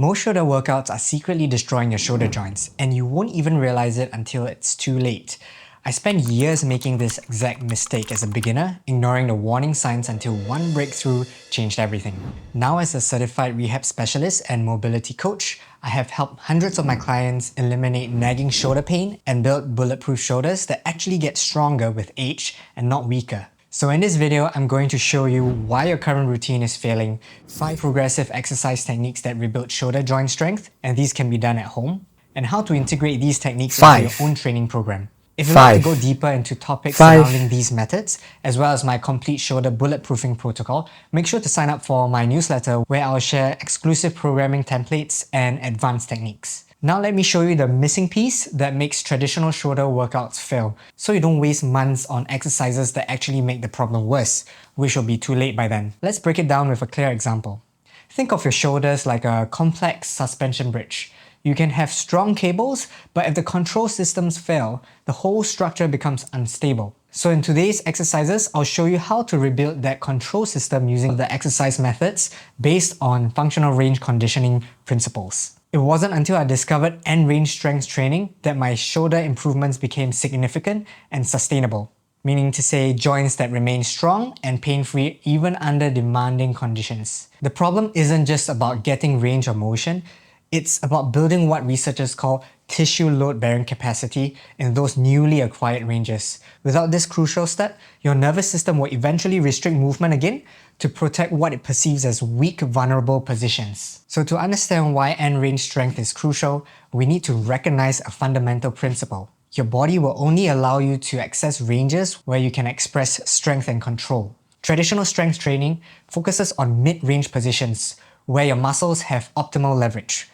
Most shoulder workouts are secretly destroying your shoulder joints, and you won't even realize it until it's too late. I spent years making this exact mistake as a beginner, ignoring the warning signs until one breakthrough changed everything. Now as a certified rehab specialist and mobility coach, I have helped hundreds of my clients eliminate nagging shoulder pain and build bulletproof shoulders that actually get stronger with age and not weaker. So in this video, I'm going to show you why your current routine is failing, 5 progressive exercise techniques that rebuild shoulder joint strength, and these can be done at home, and how to integrate these techniques into your own training program. If you'd like to go deeper into topics surrounding these methods, as well as my complete shoulder bulletproofing protocol, make sure to sign up for my newsletter where I'll share exclusive programming templates and advanced techniques. Now let me show you the missing piece that makes traditional shoulder workouts fail, so you don't waste months on exercises that actually make the problem worse, which will be too late by then. Let's break it down with a clear example. Think of your shoulders like a complex suspension bridge. You can have strong cables, but if the control systems fail, the whole structure becomes unstable. So in today's exercises, I'll show you how to rebuild that control system using the exercise methods based on functional range conditioning principles. It wasn't until I discovered end range strength training that my shoulder improvements became significant and sustainable, meaning to say joints that remain strong and pain-free even under demanding conditions. The problem isn't just about getting range of motion, it's about building what researchers call tissue load-bearing capacity in those newly acquired ranges. Without this crucial step, your nervous system will eventually restrict movement again to protect what it perceives as weak, vulnerable positions. So to understand why end-range strength is crucial, we need to recognize a fundamental principle. Your body will only allow you to access ranges where you can express strength and control. Traditional strength training focuses on mid-range positions where your muscles have optimal leverage.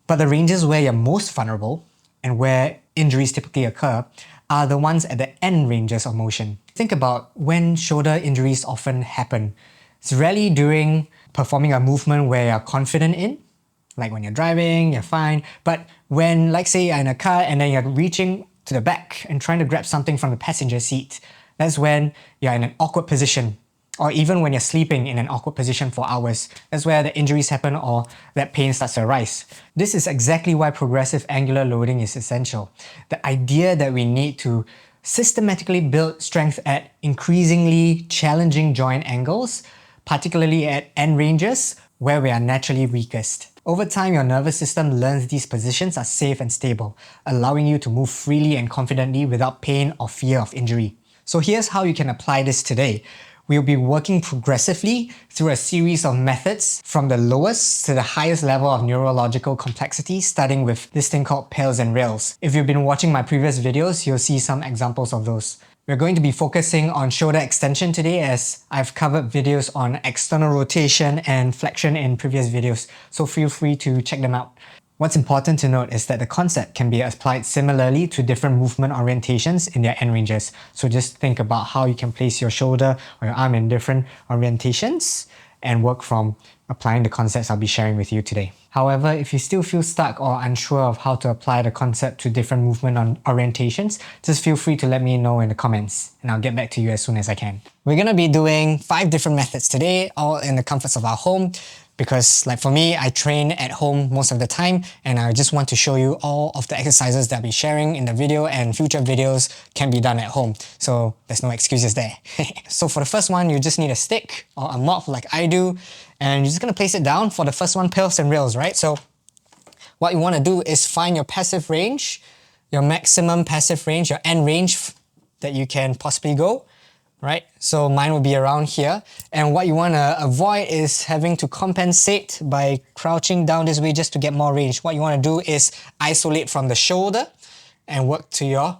But the ranges where you're most vulnerable and where injuries typically occur are the ones at the end ranges of motion. Think about when shoulder injuries often happen. It's rarely during performing a movement where you're confident in, like when you're driving, you're fine, but when, like say you're in a car and then you're reaching to the back and trying to grab something from the passenger seat, that's when you're in an awkward position. Or even when you're sleeping in an awkward position for hours, that's where the injuries happen or that pain starts to arise. This is exactly why progressive angular loading is essential. The idea that we need to systematically build strength at increasingly challenging joint angles, particularly at end ranges where we are naturally weakest. Over time, your nervous system learns these positions are safe and stable, allowing you to move freely and confidently without pain or fear of injury. So here's how you can apply this today. We'll be working progressively through a series of methods from the lowest to the highest level of neurological complexity, starting with this thing called PAILs and rails. If you've been watching my previous videos, you'll see some examples of those. We're going to be focusing on shoulder extension today as I've covered videos on external rotation and flexion in previous videos, so feel free to check them out. What's important to note is that the concept can be applied similarly to different movement orientations in their end ranges. So just think about how you can place your shoulder or your arm in different orientations and work from applying the concepts I'll be sharing with you today. However, if you still feel stuck or unsure of how to apply the concept to different movement orientations, just feel free to let me know in the comments and I'll get back to you as soon as I can. We're going to be doing 5 different methods today, all in the comforts of our home. Because like for me, I train at home most of the time and I just want to show you all of the exercises that I'll be sharing in the video and future videos can be done at home. So there's no excuses there. So for the first one, you just need a stick or a mop like I do and you're just going to place it down. For the first one, PAILs and rails, right? So what you want to do is find your passive range, your maximum passive range, your end range that you can possibly go. Right? So mine will be around here. And what you want to avoid is having to compensate by crouching down this way just to get more range. What you want to do is isolate from the shoulder and work to your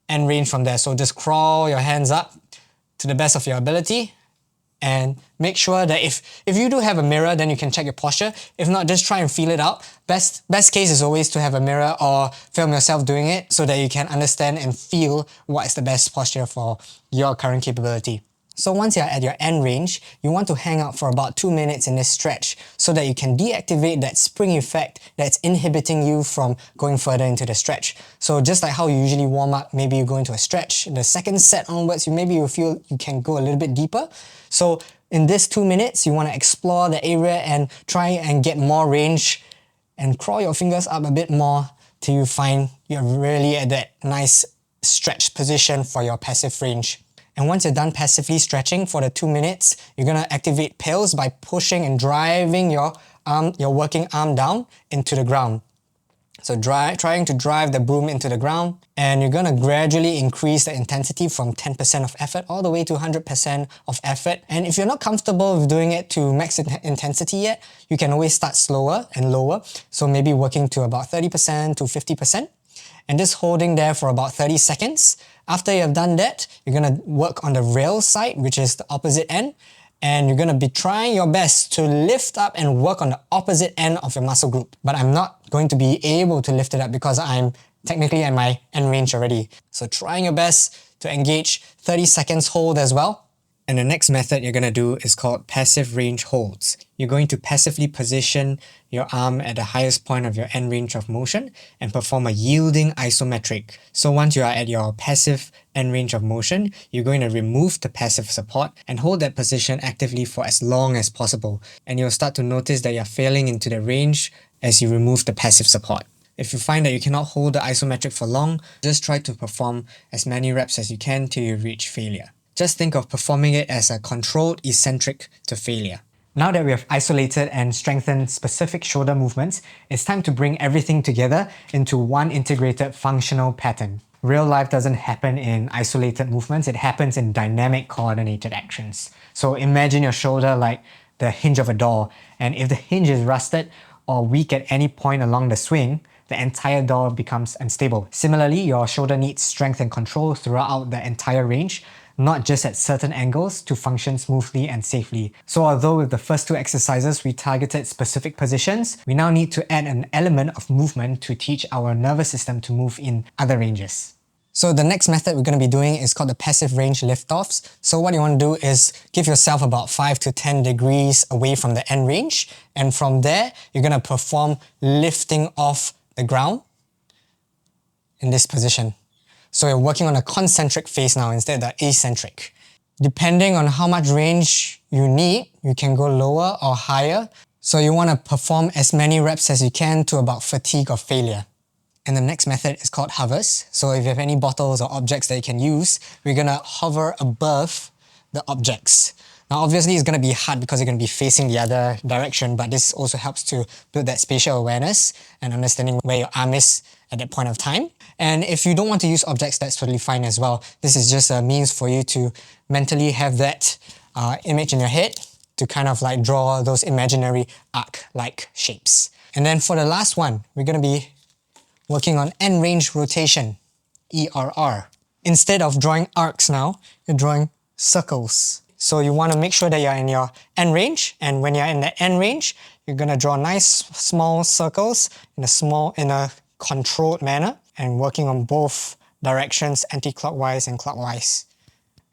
end range from there. So just crawl your hands up to the best of your ability and make sure that if you do have a mirror, then you can check your posture. If not, just try and feel it out. Best case is always to have a mirror or film yourself doing it so that you can understand and feel what is the best posture for your current capability. So once you're at your end range, you want to hang out for about 2 minutes in this stretch so that you can deactivate that spring effect that's inhibiting you from going further into the stretch. So just like how you usually warm up, maybe you go into a stretch, the second set onwards, maybe you feel you can go a little bit deeper. So in this 2 minutes, you want to explore the area and try and get more range and crawl your fingers up a bit more till you find you're really at that nice stretched position for your passive range. And once you're done passively stretching for the 2 minutes, you're going to activate PAILs by pushing and driving your working arm down into the ground. So trying to drive the broom into the ground, and you're going to gradually increase the intensity from 10% of effort all the way to 100% of effort. And if you're not comfortable with doing it to max intensity yet, you can always start slower and lower. So maybe working to about 30% to 50%. And just holding there for about 30 seconds. After you have done that, you're going to work on the rail side, which is the opposite end. And you're going to be trying your best to lift up and work on the opposite end of your muscle group. But I'm not going to be able to lift it up because I'm technically at my end range already. So trying your best to engage 30 seconds hold as well. And the next method you're going to do is called passive range holds. You're going to passively position your arm at the highest point of your end range of motion and perform a yielding isometric. So once you are at your passive end range of motion, you're going to remove the passive support and hold that position actively for as long as possible. And you'll start to notice that you're failing into the range as you remove the passive support. If you find that you cannot hold the isometric for long, just try to perform as many reps as you can till you reach failure. Just think of performing it as a controlled eccentric to failure. Now that we have isolated and strengthened specific shoulder movements, it's time to bring everything together into one integrated functional pattern. Real life doesn't happen in isolated movements, it happens in dynamic coordinated actions. So imagine your shoulder like the hinge of a door, and if the hinge is rusted or weak at any point along the swing, the entire door becomes unstable. Similarly, your shoulder needs strength and control throughout the entire range, not just at certain angles, to function smoothly and safely. So although with the first two exercises we targeted specific positions, we now need to add an element of movement to teach our nervous system to move in other ranges. So the next method we're going to be doing is called the passive range liftoffs. So what you want to do is give yourself about 5 to 10 degrees away from the end range, and from there you're going to perform lifting off the ground in this position. So you're working on a concentric phase now instead of the eccentric. Depending on how much range you need, you can go lower or higher. So you want to perform as many reps as you can to about fatigue or failure. And the next method is called hovers. So if you have any bottles or objects that you can use, we're going to hover above the objects. Now obviously it's going to be hard because you're going to be facing the other direction, but this also helps to build that spatial awareness and understanding where your arm is at that point of time. And if you don't want to use objects, that's totally fine as well. This is just a means for you to mentally have that image in your head to kind of like draw those imaginary arc-like shapes. And then for the last one, we're going to be working on end range rotation, ERR. Instead of drawing arcs now, you're drawing circles. So you want to make sure that you're in your end range, and when you're in the end range, you're going to draw nice small circles in a controlled manner and working on both directions, anti-clockwise and clockwise.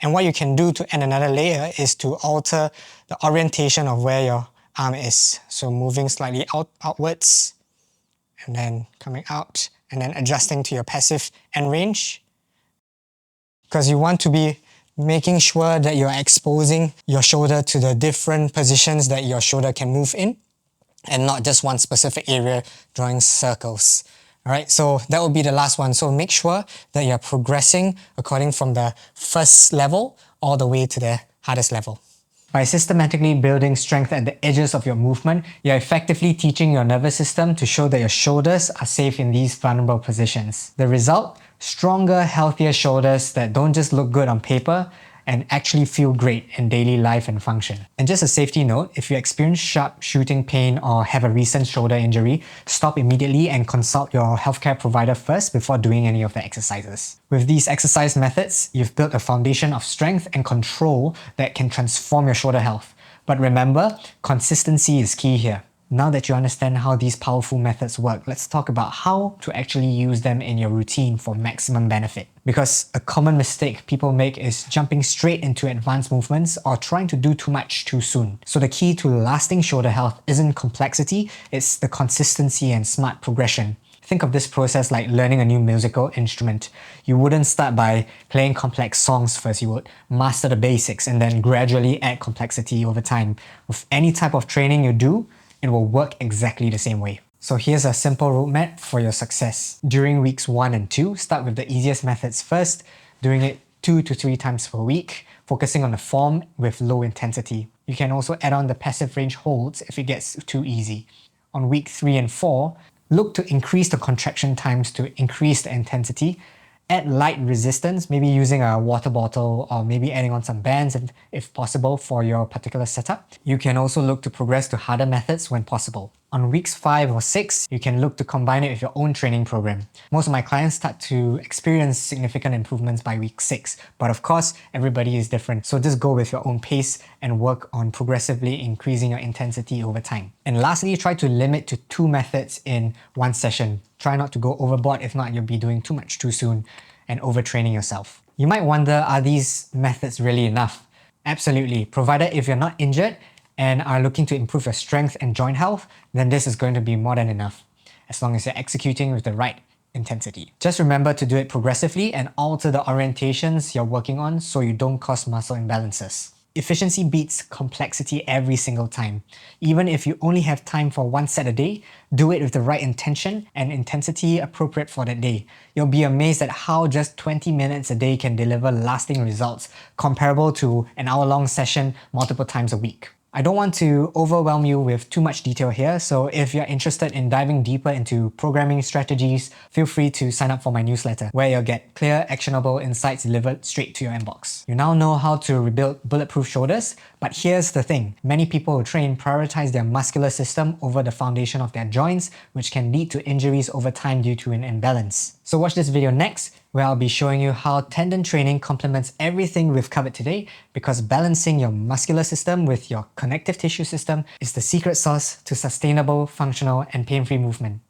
And what you can do to add another layer is to alter the orientation of where your arm is. So moving slightly outwards and then coming out and then adjusting to your passive end range. Because you want to be making sure that you're exposing your shoulder to the different positions that your shoulder can move in and not just one specific area drawing circles. Alright, so that will be the last one. So make sure that you're progressing according from the first level all the way to the hardest level. By systematically building strength at the edges of your movement, you're effectively teaching your nervous system to show that your shoulders are safe in these vulnerable positions. The result? Stronger, healthier shoulders that don't just look good on paper and actually feel great in daily life and function. And just a safety note, if you experience sharp shooting pain or have a recent shoulder injury, stop immediately and consult your healthcare provider first before doing any of the exercises. With these exercise methods, you've built a foundation of strength and control that can transform your shoulder health. But remember, consistency is key here. Now that you understand how these powerful methods work, let's talk about how to actually use them in your routine for maximum benefit. Because a common mistake people make is jumping straight into advanced movements or trying to do too much too soon. So the key to lasting shoulder health isn't complexity, it's the consistency and smart progression. Think of this process like learning a new musical instrument. You wouldn't start by playing complex songs first, you would master the basics and then gradually add complexity over time. With any type of training you do, it will work exactly the same way. So here's a simple roadmap for your success. During weeks 1 and 2, start with the easiest methods first, doing it 2 to 3 times per week, focusing on the form with low intensity. You can also add on the passive range holds if it gets too easy. On week 3 and 4, look to increase the contraction times to increase the intensity. Add light resistance, maybe using a water bottle or maybe adding on some bands if possible for your particular setup. You can also look to progress to harder methods when possible. On weeks 5 or 6, you can look to combine it with your own training program. Most of my clients start to experience significant improvements by week 6, but of course, everybody is different. So just go with your own pace and work on progressively increasing your intensity over time. And lastly, try to limit to 2 methods in one session. Try not to go overboard, if not you'll be doing too much too soon and overtraining yourself. You might wonder, are these methods really enough? Absolutely, provided if you're not injured and are looking to improve your strength and joint health, then this is going to be more than enough, as long as you're executing with the right intensity. Just remember to do it progressively and alter the orientations you're working on so you don't cause muscle imbalances. Efficiency beats complexity every single time. Even if you only have time for 1 set a day, do it with the right intention and intensity appropriate for that day. You'll be amazed at how just 20 minutes a day can deliver lasting results, comparable to an hour-long session multiple times a week. I don't want to overwhelm you with too much detail here, so if you're interested in diving deeper into programming strategies, feel free to sign up for my newsletter, where you'll get clear, actionable insights delivered straight to your inbox. You now know how to rebuild bulletproof shoulders, but here's the thing. Many people who train prioritize their muscular system over the foundation of their joints, which can lead to injuries over time due to an imbalance. So watch this video next, where I'll be showing you how tendon training complements everything we've covered today, because balancing your muscular system with your connective tissue system is the secret sauce to sustainable, functional, and pain-free movement.